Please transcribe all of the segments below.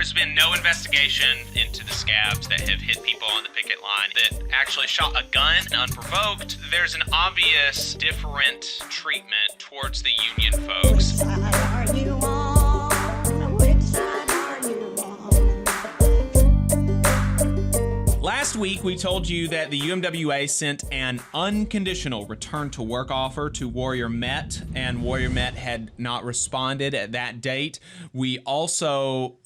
there's been no investigation into the scabs that have hit people on the picket line that actually shot a gun unprovoked. There's an obvious different treatment towards the union folks. Which side are you on? Which side are you on? Last week, we told you that the UMWA sent an unconditional return to work offer to Warrior Met, and Warrior Met had not responded at that date. We also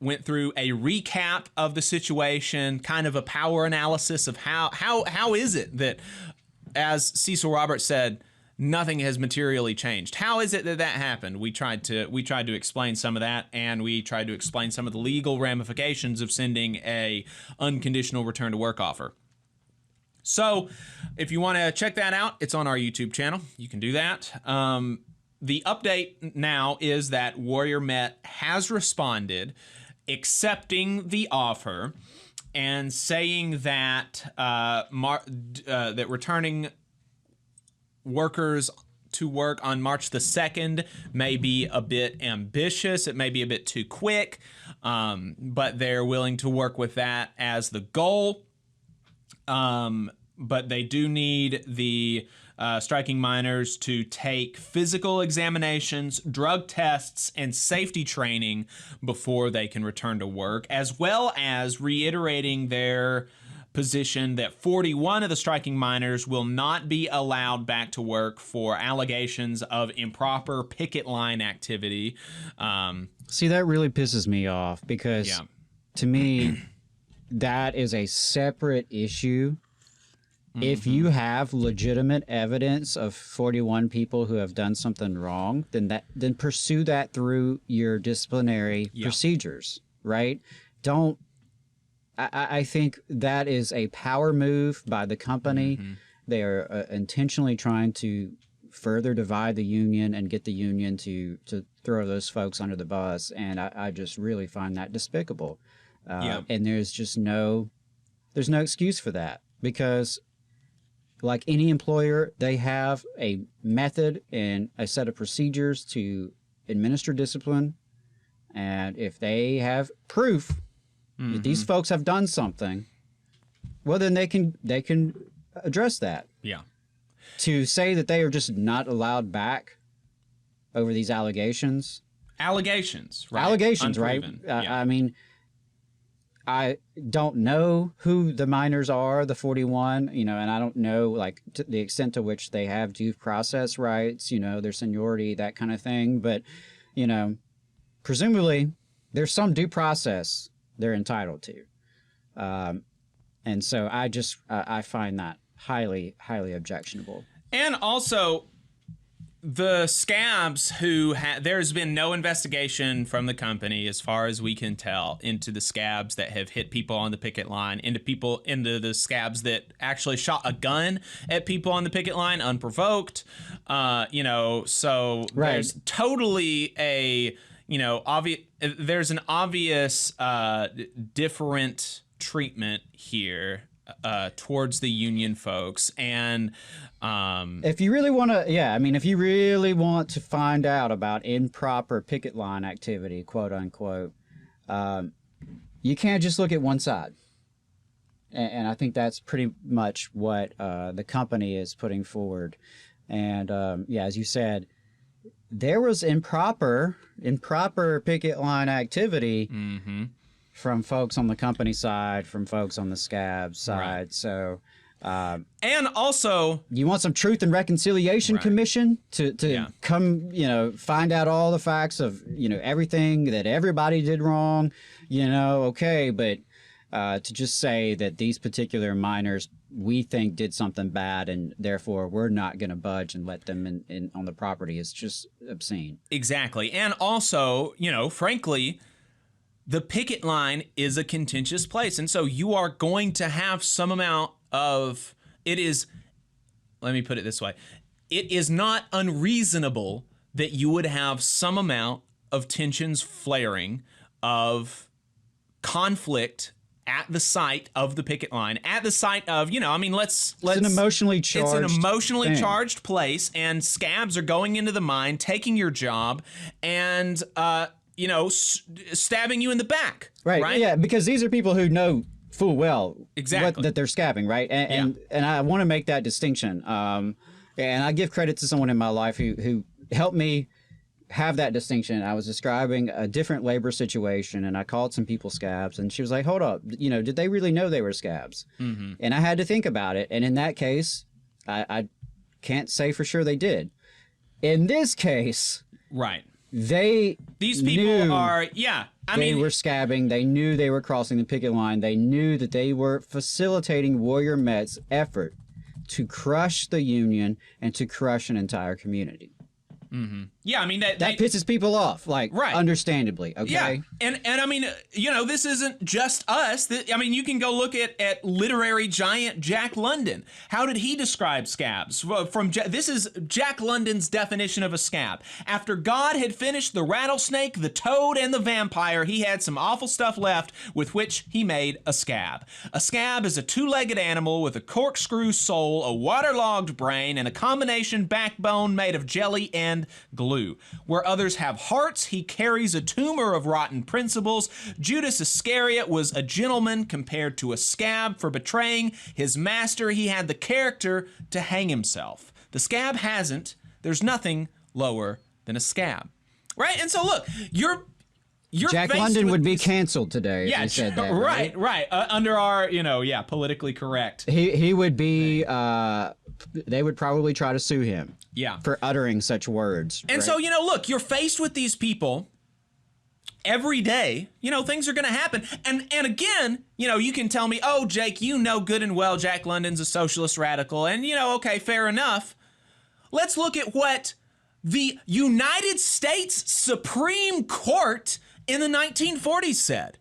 went through a recap of the situation, kind of a power analysis of how is it that, as Cecil Roberts said, nothing has materially changed. How is it that that happened? We tried to explain some of that, and we tried to explain some of the legal ramifications of sending a unconditional return to work offer. So if you want to check that out, it's on our YouTube channel. You can do that. The update now is that Warrior Met has responded, accepting the offer and saying that that returning workers to work on March the 2nd may be a bit ambitious. It may be a bit too quick, but they're willing to work with that as the goal. But they do need the striking miners to take physical examinations, drug tests, and safety training before they can return to work, as well as reiterating their position that 41 of the striking miners will not be allowed back to work for allegations of improper picket line activity. See, that really pisses me off because to me, that is a separate issue. If you have legitimate evidence of 41 people who have done something wrong, then pursue that through your disciplinary procedures, right? I think that is a power move by the company. They are intentionally trying to further divide the union and get the union to throw those folks under the bus, and I just really find that despicable. And there's no excuse for that, because like any employer, they have a method and a set of procedures to administer discipline, and if they have proof that these folks have done something, well, then they can address that. Yeah. To say that they are just not allowed back over these allegations. Allegations, right? Allegations, Unproven. right? I mean, I don't know who the miners are, the 41, and I don't know, like, to the extent to which they have due process rights, their seniority, that kind of thing. But, presumably there's some due process they're entitled to. And so I find that highly, highly objectionable. And also, the scabs there's been no investigation from the company, as far as we can tell, into the scabs that have hit people on the picket line, into the scabs that actually shot a gun at people on the picket line unprovoked. So there's totally there's an obvious different treatment here towards the union folks. And if you really want to, if you really want to find out about improper picket line activity, quote unquote, you can't just look at one side. And I think that's pretty much what the company is putting forward. And as you said, there was improper picket line activity from folks on the company side, from folks on the scabs side. Right. So, and also, you want some Truth and Reconciliation Commission to come, find out all the facts of, everything that everybody did wrong, okay, but to just say that these particular miners we think did something bad and therefore we're not going to budge and let them in on the property is just obscene. Exactly. And also, frankly, the picket line is a contentious place. And so you are going to have some amount of, let me put it this way. It is not unreasonable that you would have some amount of tensions flaring, of conflict at the site of the picket line, at the site of, it's an emotionally charged place, and scabs are going into the mine, taking your job, and, stabbing you in the back. Right. Yeah, because these are people who know full well Exactly. that they're scabbing, right? And I want to make that distinction. And I give credit to someone in my life who helped me have that distinction. I was describing a different labor situation, and I called some people scabs, and she was like, hold up, did they really know they were scabs? Mm-hmm. And I had to think about it. And in that case, I can't say for sure they did. In this case, right. These people are, they were scabbing. They knew they were crossing the picket line. They knew that they were facilitating Warrior Met's effort to crush the Union and to crush an entire community. Mm-hmm. Yeah, I mean that pisses people off, understandably. Okay. Yeah, and I mean, this isn't just us. I mean, you can go look at literary giant Jack London. How did he describe scabs? This is Jack London's definition of a scab. After God had finished the rattlesnake, the toad, and the vampire, he had some awful stuff left with which he made a scab. A scab is a two-legged animal with a corkscrew soul, a waterlogged brain, and a combination backbone made of jelly and glue. Where others have hearts, he carries a tumor of rotten principles. Judas Iscariot was a gentleman compared to a scab. For betraying his master, he had the character to hang himself. The scab hasn't. There's nothing lower than a scab. Right? And so look, you're Jack London would be canceled today if he said that. Right. Under our, politically correct. He would be, they would probably try to sue him. Yeah. For uttering such words. And so, look, you're faced with these people every day. Things are going to happen. And again, you can tell me, oh, Jake, good and well Jack London's a socialist radical. And, okay, fair enough. Let's look at what the United States Supreme Court in the 1940s said.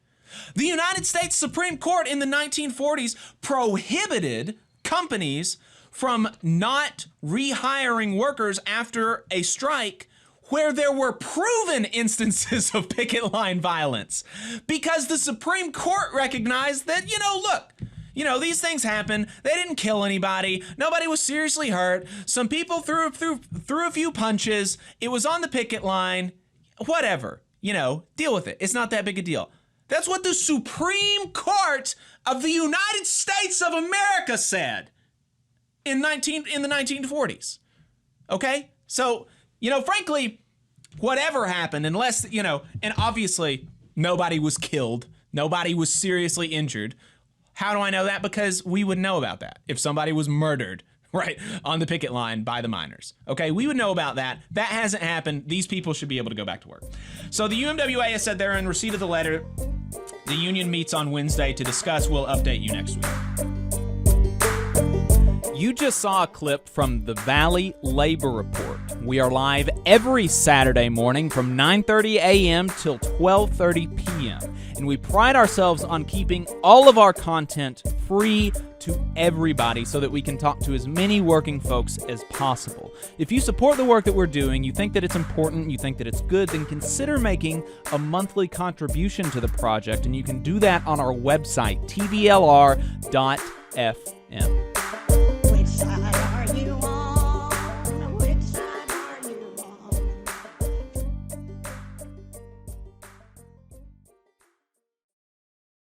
The United States Supreme Court in the 1940s prohibited companies from not rehiring workers after a strike where there were proven instances of picket line violence, because the Supreme Court recognized that, look, these things happen. They didn't kill anybody. Nobody was seriously hurt. Some people threw a few punches. It was on the picket line. Whatever, deal with it. It's not that big a deal. That's what the Supreme Court of the United States of America said in the 1940s. Okay? So, frankly, whatever happened, unless, and obviously nobody was killed, nobody was seriously injured. How do I know that? Because we would know about that if somebody was murdered, right, on the picket line by the miners. Okay, we would know about that. That hasn't happened. These people should be able to go back to work. So the UMWA has said they're in receipt of the letter. The union meets on Wednesday to discuss. We'll update you next week. You just saw a clip from the Valley Labor Report. We are live every Saturday morning from 9:30 a.m. till 12:30 p.m. And we pride ourselves on keeping all of our content free to everybody so that we can talk to as many working folks as possible. If you support the work that we're doing, you think that it's important, you think that it's good, then consider making a monthly contribution to the project, and you can do that on our website, tvlr.fm.